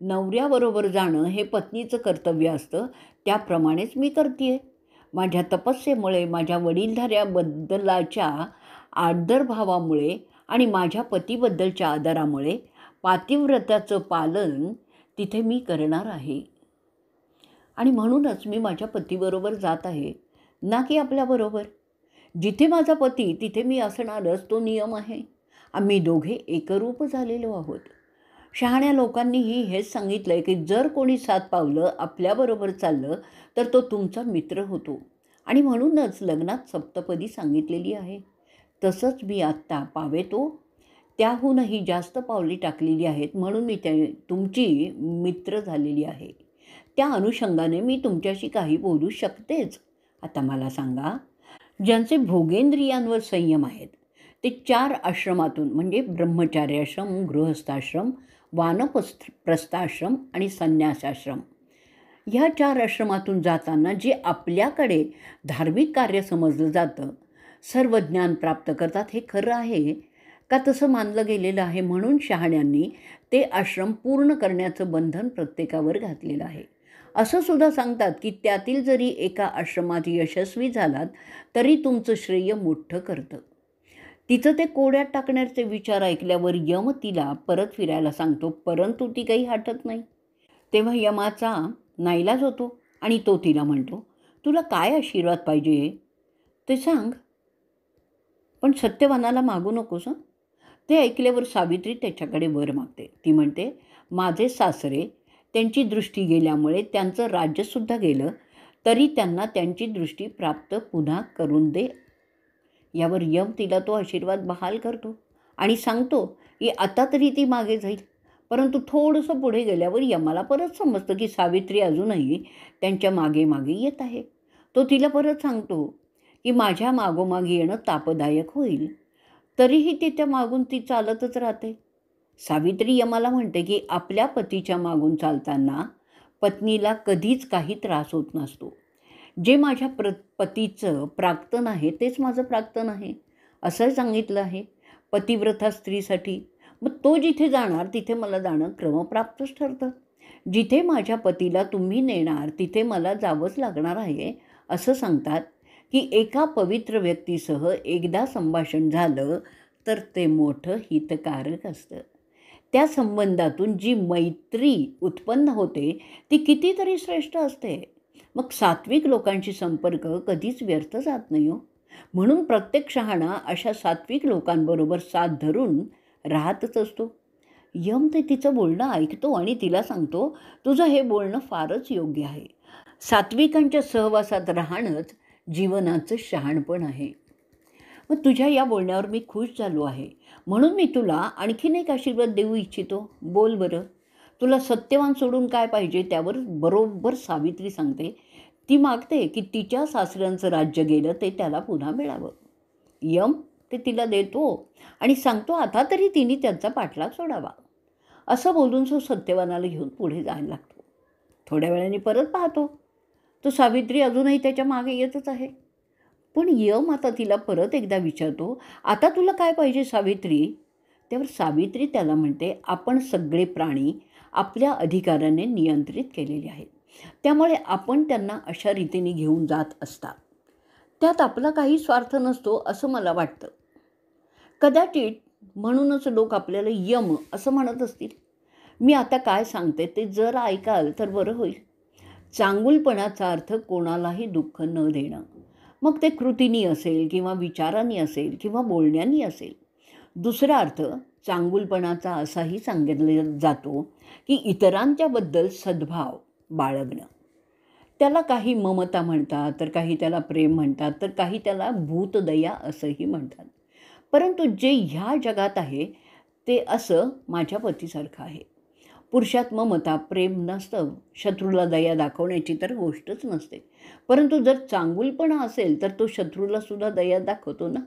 नवऱ्याबरोबर जाणं हे पत्नीचं कर्तव्य असतं, त्याप्रमाणेच मी करते. माझ्या तपस्येमुळे, माझ्या वडीलधाऱ्याबद्दलाच्या आदरभावामुळे आणि माझ्या पतीबद्दलच्या आदरामुळे पातिव्रत्याचं पालन तिथे मी करणार आहे. आणि म्हणूनच मी माझ्या पतीबरोबर जात आहे, ना की आपल्याबरोबर. जिथे माझा पती तिथे मी असणारच, तो नियम आहे. आम्ही दोघे एकरूप झालेलो आहोत. शहाण्या लोकांनीही हेच सांगितलं आहे की जर कोणी 7 पावलं आपल्याबरोबर चाललं तर तो तुमचा मित्र होतो. आणि म्हणूनच लग्नात सप्तपदी सांगितलेली आहे. तसंच मी आत्ता पावेतो त्याहूनही जास्त पावली टाकलेली आहेत, म्हणून मी तुमची मित्र झालेली आहे. त्या अनुषंगाने मी तुमच्याशी काही बोलू शकतेच. आता मला सांगा, ज्यांचे भोगेंद्रियांवर संयम आहेत ते 4 आश्रमातून, म्हणजे ब्रह्मचार्याश्रम, गृहस्थाश्रम, वानप्रस्थाश्रम आणि संन्यासाश्रम, ह्या 4 आश्रमातून जाताना जे आपल्याकडे धार्मिक कार्य समजलं जातं, सर्व ज्ञान प्राप्त करतात, हे खरं आहे का? तसं मानलं गेलेलं आहे. म्हणून शहाण्यांनी ते आश्रम पूर्ण करण्याचं बंधन प्रत्येकावर घातलेलं आहे. असं सुद्धा सांगतात की त्यातील जरी एका आश्रमात यशस्वी झालात तरी तुमचं श्रेय मोठं करतं. तिचं ते कोड्यात टाकण्याचे विचार ऐकल्यावर यम तिला परत फिरायला सांगतो, परंतु ती काही हटत नाही. तेव्हा यमाचा नाईलाज होतो आणि तो तिला म्हणतो, तुला काय आशीर्वाद पाहिजे ते सांग, पण सत्यवानाला मागू नकोस. ते ऐकल्यावर सावित्री त्याच्याकडे वर मागते. ती म्हणते, माझे सासरे, त्यांची दृष्टी गेल्यामुळे त्यांचं राज्यसुद्धा गेलं, तरी त्यांना त्यांची दृष्टी प्राप्त पुन्हा करून दे. यावर यम तिला तो आशीर्वाद बहाल करतो आणि सांगतो की आता तरी ती मागे जाईल. परंतु थोडंसं पुढे गेल्यावर यमाला परत समजतं की सावित्री अजूनही त्यांच्या मागे मागे येत आहे. तो तिला परत सांगतो की माझ्या मागोमागे येणं तापदायक होईल. तरीही तिच्या मागून ती चालतच राहते. सावित्री यमाला म्हणते की आपल्या पतीच्या मागून चालताना पत्नीला कधीच काही त्रास होत नसतो. जे माझ्या पतीचं प्राक्तन आहे तेच माझं प्राक्तन आहे असं सांगितलं आहे पतिव्रता स्त्रीसाठी. मग तो जिथे जाणार तिथे मला जाणं क्रमप्राप्तच ठरतं. जिथे माझ्या पतीला तुम्ही नेणार तिथे मला जावंच लागणार आहे असं सांगतात की एका पवित्र व्यक्तीसह एकदा संभाषण झालं तर ते मोठं हितकारक असतं. त्या संबंधातून जी मैत्री उत्पन्न होते ती कितीतरी श्रेष्ठ असते. मग सात्विक लोकांशी संपर्क कधीच व्यर्थ जात नाही हो. म्हणून प्रत्येक शहाणा अशा सात्विक लोकांबरोबर साथ धरून राहतच असतो. यम ते तिचं बोलणं ऐकतो आणि तिला सांगतो, तुझं हे बोलणं फारच योग्य आहे. सात्विकांच्या सहवासात राहणंच जीवनाचं शहाणपण आहे. मग तुझ्या या बोलण्यावर मी खुश झालो आहे, म्हणून मी तुला आणखीन एक आशीर्वाद देऊ इच्छितो. बोल बरं, तुला सत्यवान सोडून काय पाहिजे? त्यावर बरोबर सावित्री सांगते. ती मागते की तिच्या सासऱ्यांचं राज्य गेलं ते त्याला पुन्हा मिळावं. यम ते तिला देतो आणि सांगतो आता तरी तिने त्यांचा पाठलाग सोडावा. असं बोलून तो सत्यवानाला घेऊन पुढे जायला लागतो. थोड्या वेळाने परत पाहतो तो सावित्री अजूनही त्याच्या मागे येतच आहे. पण यम आता तिला परत एकदा विचारतो, आता तुला काय पाहिजे सावित्री? त्यावर सावित्री त्याला म्हणते, आपण सगळे प्राणी आपल्या अधिकाराने नियंत्रित केलेले आहेत, त्यामुळे आपण त्यांना अशा रीतीने घेऊन जात असतात. त्यात आपला काही स्वार्थ नसतो असं मला वाटतं. कदाचित म्हणूनच लोक आपल्याला यम असं म्हणत असतील. मी आता काय सांगते ते जर ऐकाल तर बरं होईल. चांगुलपणाचा अर्थ कोणालाही दुःख न देणं. मग ते कृतीनी असेल किंवा विचारांनी असेल किंवा बोलण्यानी असेल. दुसरा अर्थ चांगुलपणाचा असाही सांगितला जातो की इतरांच्याबद्दल सद्भाव बाळगणं. त्याला काही ममता म्हणतात, तर काही त्याला प्रेम म्हणतात, तर काही त्याला भूतदया असंही म्हणतात. परंतु जे ह्या जगात आहे ते असं माझ्या पतीसारखं आहे. पुरुषात ममता प्रेम नसतं, शत्रूला दया दाखवण्याची तर गोष्टच नसते. परंतु जर चांगुलपणा असेल तर तो शत्रूलासुद्धा दया दाखवतो ना.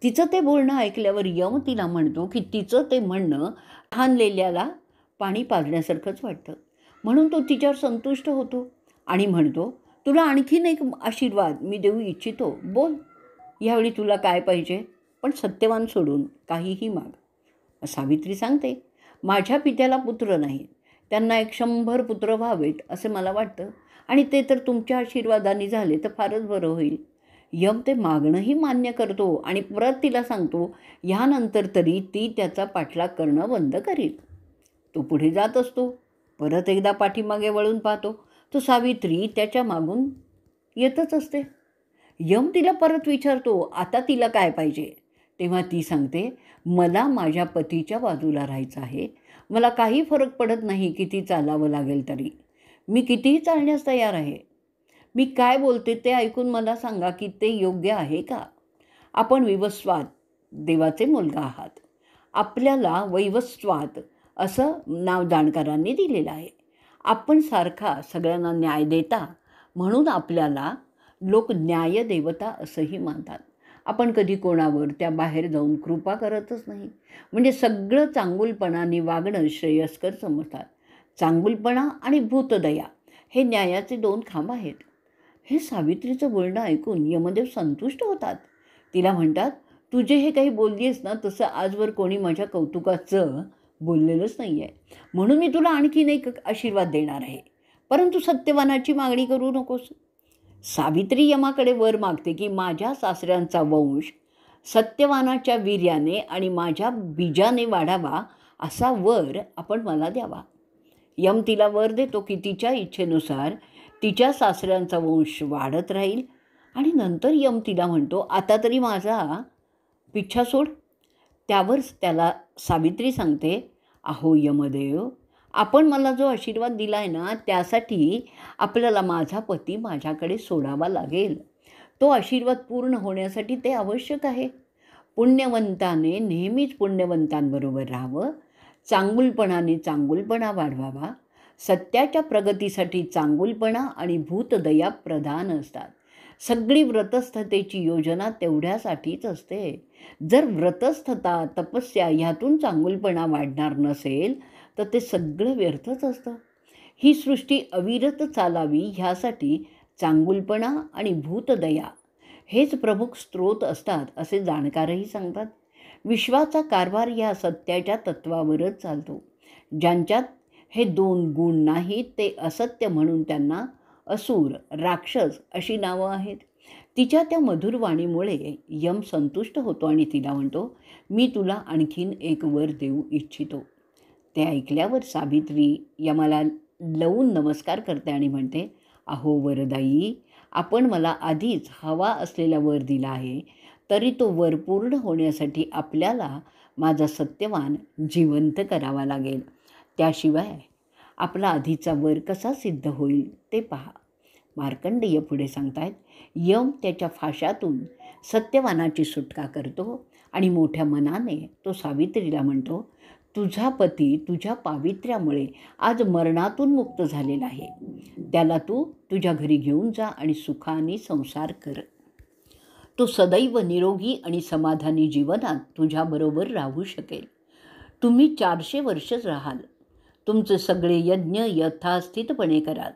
तिचं ते बोलणं ऐकल्यावर यम तिला म्हणतो की तिचं ते म्हणणं तहानलेल्याला पाणी पाजण्यासारखंच वाटतं. म्हणून तो तिच्यावर संतुष्ट होतो आणि म्हणतो, तुला आणखीन एक आशीर्वाद मी देऊ इच्छितो. बोल, यावेळी तुला काय पाहिजे? पण सत्यवान सोडून काहीही माग. सावित्री सांगते, माझ्या पित्याला पुत्र नाहीत, त्यांना 100 पुत्र व्हावेत असे मला वाटतं, आणि ते तर तुमच्या आशीर्वादाने झाले तर फारच बरं होईल. यम ते मागणंही मान्य करतो आणि परत तिला सांगतो, ह्यानंतर तरी ती त्याचा पाठलाग करणं बंद करील. तो पुढे जात असतो. परत एकदा पाठीमागे वळून पाहतो तो सावित्री त्याच्या मागून येतच असते. यम तिला परत विचारतो, आता तिला काय पाहिजे? तेव्हा ती सांगते, मला माझ्या पतीच्या बाजूला राहायचं आहे. मला काही फरक पडत नाही किती चालावं लागेल तरी. मी कितीही चालण्यास तयार आहे. मी काय बोलते ते ऐकून मला सांगा की ते योग्य आहे का? आपण विवस्वात देवाचे मुलगा आहात. आपल्याला वैवस्वात असं नाव जाणकारांनी दिलेलं आहे. आपण सारखा सगळ्यांना न्याय देता म्हणून आपल्याला लोक न्यायदेवता असंही मानतात. आपण कधी कोणावर त्या बाहेर जाऊन कृपा करतच नाही. म्हणजे सगळं चांगुलपणाने वागणं श्रेयस्कर समजतात. चांगुलपणा आणि भूतदया हे न्यायाचे 2 खांब आहेत. हे सावित्रीचं बोलणं ऐकून यमदेव संतुष्ट होतात. तिला म्हणतात, तुझे हे काही बोलली आहेस ना तसं आजवर कोणी माझ्या कौतुकाचं बोललेलंच नाही आहे. म्हणून मी तुला आणखीन एक आशीर्वाद देणार आहे, परंतु सत्यवानाची मागणी करू नकोस. सावित्री यमाकडे वर मागते की माझ्या सासऱ्यांचा वंश सत्यवानाच्या वीर्याने आणि माझ्या बीजाने वाढावा असा वर आपण मला द्यावा. यम तिला वर देतो की तिच्या इच्छेनुसार तिच्या सासऱ्यांचा वंश वाढत राहील. आणि नंतर यम तिला म्हणतो, आता तरी माझा पिच्छा सोड. त्यावर त्याला सावित्री सांगते, अहो यमदेव, आपण मला जो आशीर्वाद दिला आहे ना त्यासाठी आपल्याला माझा पती माझ्याकडे सोडावा लागेल. तो आशीर्वाद पूर्ण होण्यासाठी ते आवश्यक आहे. पुण्यवंताने नेहमीच पुण्यवंतांबरोबर राहावं. चांगुलपणाने चांगुलपणा वाढवावा. सत्याच्या प्रगतीसाठी चांगुलपणा आणि भूतदया प्रधान असतात. सगळी व्रतस्थतेची योजना तेवढ्यासाठीच असते. जर व्रतस्थता, तपस्या ह्यातून चांगुलपणा वाढणार नसेल तर ते सगळं व्यर्थच असतं. ही सृष्टी अविरत चालावी ह्यासाठी चांगुलपणा आणि भूतदया हेच प्रमुख स्रोत असतात असे जाणकारही सांगतात. विश्वाचा कारभार या सत्याच्या तत्वावरच चालतो. ज्यांच्यात हे दोन गुण नाहीत ते असत्य म्हणून त्यांना असुर, राक्षस अशी नावं आहेत. तिच्या त्या मधुर वाणीमुळे यम संतुष्ट होतो आणि तिला म्हणतो, मी तुला आणखीन एक वर देऊ इच्छितो. ते ऐकल्यावर सावित्री यमाला लवून नमस्कार करते आणि म्हणते, अहो वरदाई, आपण मला आधीच हवा असलेला वर दिला आहे, तरी तो वर पूर्ण होण्यासाठी आपल्याला माझा सत्यवान जिवंत करावा लागेल. त्याशिवाय आपला आधीचा वर कसा सिद्ध होईल ते पहा. मार्कंडेय पुढे सांगतायत, यम त्याच्या फाशातून सत्यवानाची सुटका करतो आणि मोठ्या मनाने तो सावित्रीला म्हणतो, तुझा पती तुझ्या पावित्र्यामुळे आज मरणातून मुक्त झालेला आहे. त्याला तू तुझ्या घरी घेऊन जा आणि सुखाने संसार कर. तो सदैव निरोगी आणि समाधानी जीवनात तुझ्याबरोबर राहू शकेल. तुम्ही 400 वर्षच राहाल. तुमचे सगळे यज्ञ यथास्थितपणे कराल.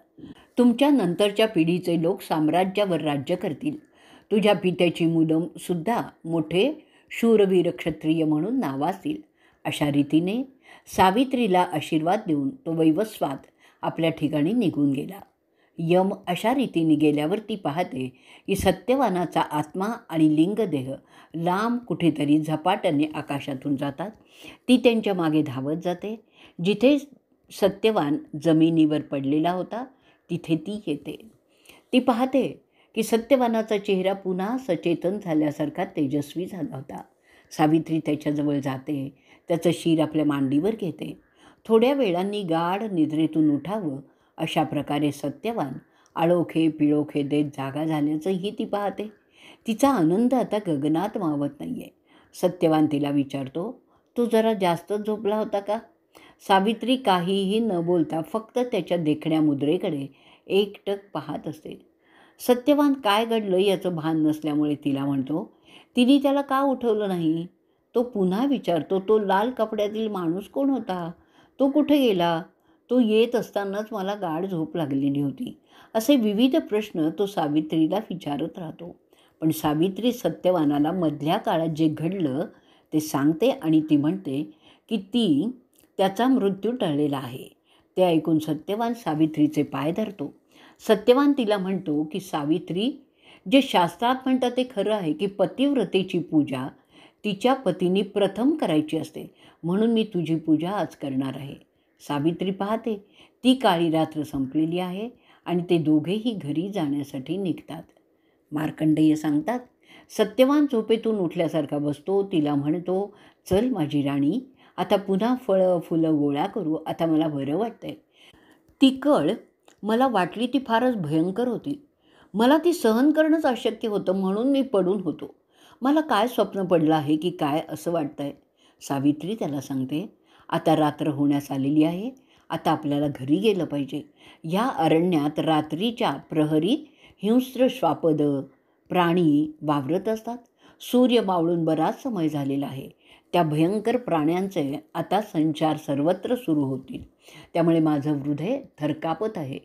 तुमच्या नंतरच्या पिढीचे लोक साम्राज्यावर राज्य करतील. तुझ्या पित्याची मुलंसुद्धा मोठे शूरवीर क्षत्रिय म्हणून नावाजतील. अशा रीतीने सावित्रीला आशीर्वाद देऊन तो वैवस्वात आपल्या ठिकाणी निघून गेला. यम अशा रीतीने गेल्यावर ती पाहते की सत्यवानाचा आत्मा आणि लिंगदेह लांब कुठेतरी झपाट्याने आकाशातून जातात. ती त्यांच्या मागे धावत जाते. जिथे सत्यवान जमिनीवर पडलेला होता तिथे ती येते. ती पाहते की सत्यवानाचा चेहरा पुन्हा सचेतन झाल्यासारखा तेजस्वी झाला होता. सावित्री त्याच्याजवळ जाते. त्याचं शिर आपल्या मांडीवर घेते. थोड्या वेळांनी गाढ निद्रेतून उठावं अशा प्रकारे सत्यवान आळोखे पिळोखे देत जागा झाल्याचंही ती पाहते. तिचा आनंद आता गगनात मावत नाही आहे. सत्यवान तिला विचारतो, तू जरा जास्तच झोपला होता का? सावित्री काहीही न बोलता फक्त त्याच्या देखण्या मुद्रेकडे एकटक पाहत असते. सत्यवान काय घडलं याचं भान नसल्यामुळे तिला म्हणतो, तिने त्याला का उठवलं नाही? तो पुन्हा विचारतो, तो लाल कपड्यातील माणूस कोण होता? तो कुठे गेला? तो येत असतानाच मला गाढ झोप लागलेली होती. असे विविध प्रश्न तो सावित्रीला विचारत राहतो. पण सावित्री सत्यवानाला मधल्या काळात जे घडलं ते सांगते आणि ती म्हणते की ती त्याचा मृत्यू टळलेला आहे. ते ऐकून सत्यवान सावित्रीचे पाय धरतो. सत्यवान तिला म्हणतो की सावित्री, जे शास्त्रात म्हणतात ते खरं आहे की पतिव्रतेची पूजा तिच्या पतीने प्रथम करायची असते. म्हणून मी तुझी पूजा आज करणार आहे. सावित्री पाहते ती काळी रात्र संपलेली आहे आणि ते दोघेही घरी जाण्यासाठी निघतात. मार्कंडेय सांगतात, सत्यवान झोपेतून उठल्यासारखा बसतो. तिला म्हणतो, चल माझी राणी, आता पुन्हा फळं फुलं गोळा करू. आता मला बरं वाटतंय. ती कळ मला वाटली ती फारच भयंकर होती. मला ती सहन करणंच अशक्य होतं म्हणून मी पडून होतो. मला काय स्वप्न पडलं आहे की काय असं वाटतंय? सावित्री त्याला सांगते, आता रात्र होण्यास आलेली आहे. आता आपल्याला घरी गेलं पाहिजे. ह्या अरण्यात रात्रीच्या प्रहरी हिंस्त्र श्वापद प्राणी वावरत असतात. सूर्य मावळून बराच समय झालेला आहे. त्या भयंकर प्राण्यांचे आता संचार सर्वत्र सुरू होतील. त्यामुळे माझं हृदय थरकापत आहे.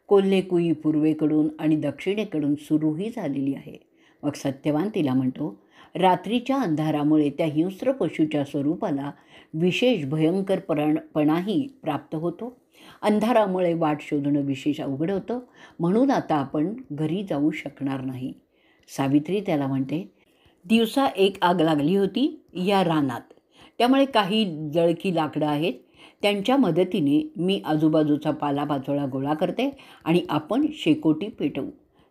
कोल्हेकुई पूर्वेकडून आणि दक्षिणेकडून सुरूही झालेली आहे. मग सत्यवान तिला म्हणतो, रात्रीच्या अंधारामुळे त्या हिंस्र पशूच्या स्वरूपाला विशेष भयंकरपणाही प्राप्त होतो. अंधारामुळे वाट शोधणं विशेष अवघड होतं. म्हणून आता आपण घरी जाऊ शकणार नाही. सावित्री त्याला म्हणते, दिवसा एक आग लागली होती या रानात. त्यामुळे काही जळकी लाकडं आहेत. त्यांच्या मदतीने मी आजूबाजूचा पालापाचोळा गोळा करते आणि आपण शेकोटी पेटवू.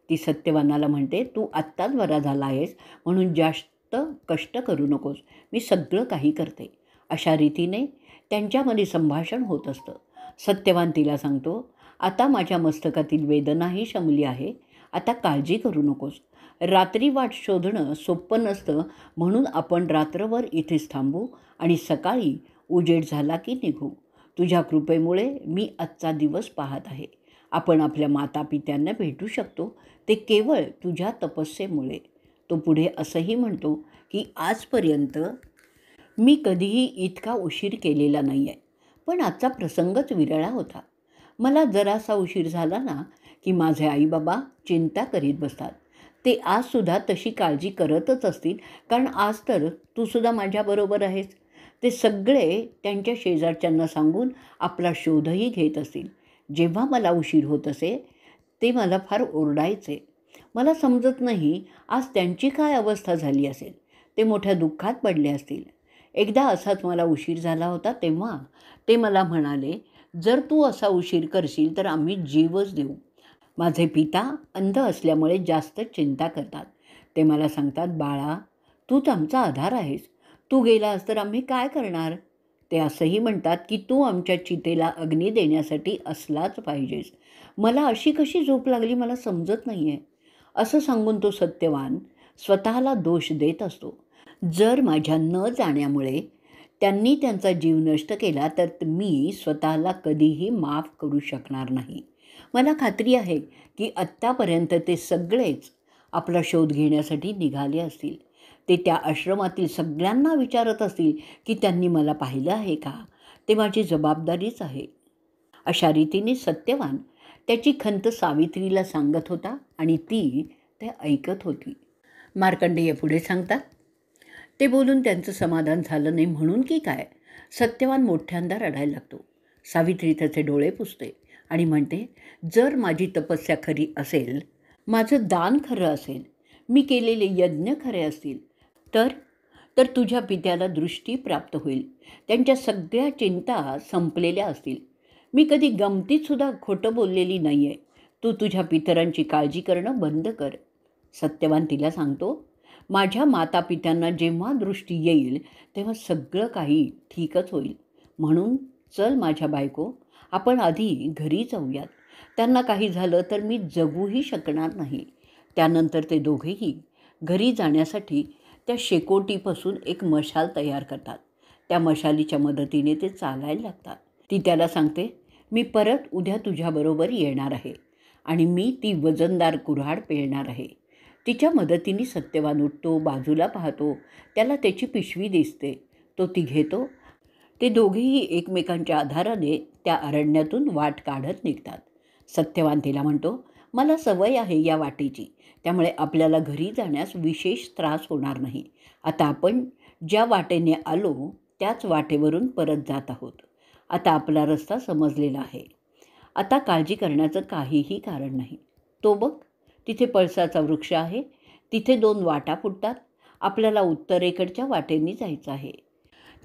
ती सत्यवानाला म्हणते, तू आत्ताच बरा झाला आहेस म्हणून जास्त कष्ट करू नकोस. मी सगळं काही करते. अशा रीतीने त्यांच्यामध्ये संभाषण होत असतं. सत्यवान तिला सांगतो, आता माझ्या मस्तकातील वेदनाही शमली आहे. आता काळजी करू नकोस. रात्री वाट शोधणं सोपं नसतं म्हणून आपण रात्रभर इथेच थांबू आणि सकाळी उजेड झाला की निघू. तुझ्या कृपेमुळे मी आजचा दिवस पाहत आहे. आपण आपल्या मातापित्यांना भेटू शकतो ते केवळ तुझ्या तपस्येमुळे. तो पुढे असंही म्हणतो की आजपर्यंत मी कधीही इतका उशीर केलेला नाही आहे, पण आजचा प्रसंगच विरळा होता. मला जरासा उशीर झाला ना की माझे आईबाबा चिंता करीत बसतात. ते आजसुद्धा तशी काळजी करतच असतील, कारण आज तर तूसुद्धा माझ्याबरोबर आहेस. ते सगळे त्यांच्या शेजारच्यांना सांगून आपला शोधही घेत असतील. जेव्हा मला उशीर होत असे ते मला फार ओरडायचे. मला समजत नाही आज त्यांची काय अवस्था झाली असेल. ते मोठ्या दुःखात पडले असतील. एकदा असाच मला उशीर झाला होता तेव्हा ते मला म्हणाले, जर तू असा उशीर करशील तर आम्ही जीवच देऊ. माझे पिता अंध असल्यामुळे जास्त चिंता करतात. ते मला सांगतात, बाळा तूच आमचा आधार आहेस. तू गेलास तर आम्ही काय करणार. ते असंही म्हणतात की तू आमच्या चितेला अग्नी देण्यासाठी असलाच पाहिजेस. मला अशी कशी झोप लागली मला समजत नाही आहे. असं सांगून तो सत्यवान स्वतःला दोष देत असतो. जर माझ्या न जाण्यामुळे त्यांनी त्यांचा जीव नष्ट केला तर मी स्वतःला कधीही माफ करू शकणार नाही. मला खात्री आहे की आत्तापर्यंत ते सगळेच आपला शोध घेण्यासाठी निघाले असतील. ते त्या आश्रमातील सगळ्यांना विचारत असतील की त्यांनी मला पाहिलं आहे का. ते माझी जबाबदारीच आहे. अशा रीतीने सत्यवान त्याची खंत सावित्रीला सांगत होता आणि ती ते ऐकत होती. मार्कंडेय पुढे सांगतात, ते बोलून त्यांचं समाधान झालं नाही म्हणून की काय, सत्यवान मोठ्यांदा रडायला लागतो. सावित्री त्याचे डोळे पुसते आणि म्हणते, जर माझी तपस्या खरी असेल, माझं दान खरं असेल, मी केलेले यज्ञ खरे असतील तर तर तुझ्या पित्याला दृष्टी प्राप्त होईल. त्यांच्या सगळ्या चिंता संपलेल्या असतील. मी कधी गमतीतसुद्धा खोटं बोललेली नाही आहे. तू तुझ्या पितरांची काळजी करणं बंद कर. सत्यवान तिला सांगतो, माझ्या मातापित्यांना जेव्हा दृष्टी येईल तेव्हा सगळं काही ठीकच होईल. म्हणून चल माझ्या बायको, आपण आधी घरी जाऊयात. त्यांना काही झालं तर मी जगूही शकणार नाही. त्यानंतर ते दोघेही घरी जाण्यासाठी त्या शेकोटीपासून एक मशाल तयार करतात. त्या मशालीच्या मदतीने ते चालायला लागतात. ती त्याला सांगते, मी परत उद्या तुझ्याबरोबर येणार आहे आणि मी ती वजनदार कुऱ्हाड पेलणार आहे. तिच्या मदतीने सत्यवान उठतो, बाजूला पाहतो. त्याला त्याची पिशवी दिसते. तो ती घेतो. ते दोघेही एकमेकांच्या आधाराने त्या अरण्यातून वाट काढत निघतात. सत्यवान तिला म्हणतो, मला सवय आहे या वाटेची, त्यामुळे आपल्याला घरी जाण्यास विशेष त्रास होणार नाही. आता आपण ज्या वाटेने आलो त्याच वाटेवरून परत जात आहोत. आता आपला रस्ता समजलेला आहे. आता काळजी करण्याचं काहीही कारण नाही. तो बघ, तिथे पळसाचा वृक्ष आहे. तिथे 2 वाटा फुटतात. आपल्याला उत्तरेकडच्या वाटेने जायचं आहे.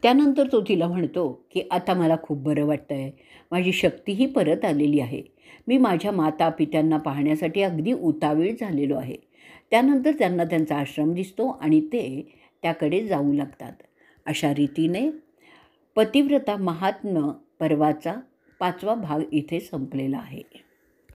त्यानंतर तो तिला म्हणतो की आता मला खूप बरं वाटतं आहे. माझी शक्तीही परत आलेली आहे. मी माझ्या मातापित्यांना पाहण्यासाठी अगदी उतावीळ झालेलो आहे. त्यानंतर त्यांना त्यांचा आश्रम दिसतो आणि ते त्याकडे जाऊ लागतात. अशा रीतीने पतिव्रता महात्म्य पर्वाचा 5वा भाग इथे संपलेला आहे.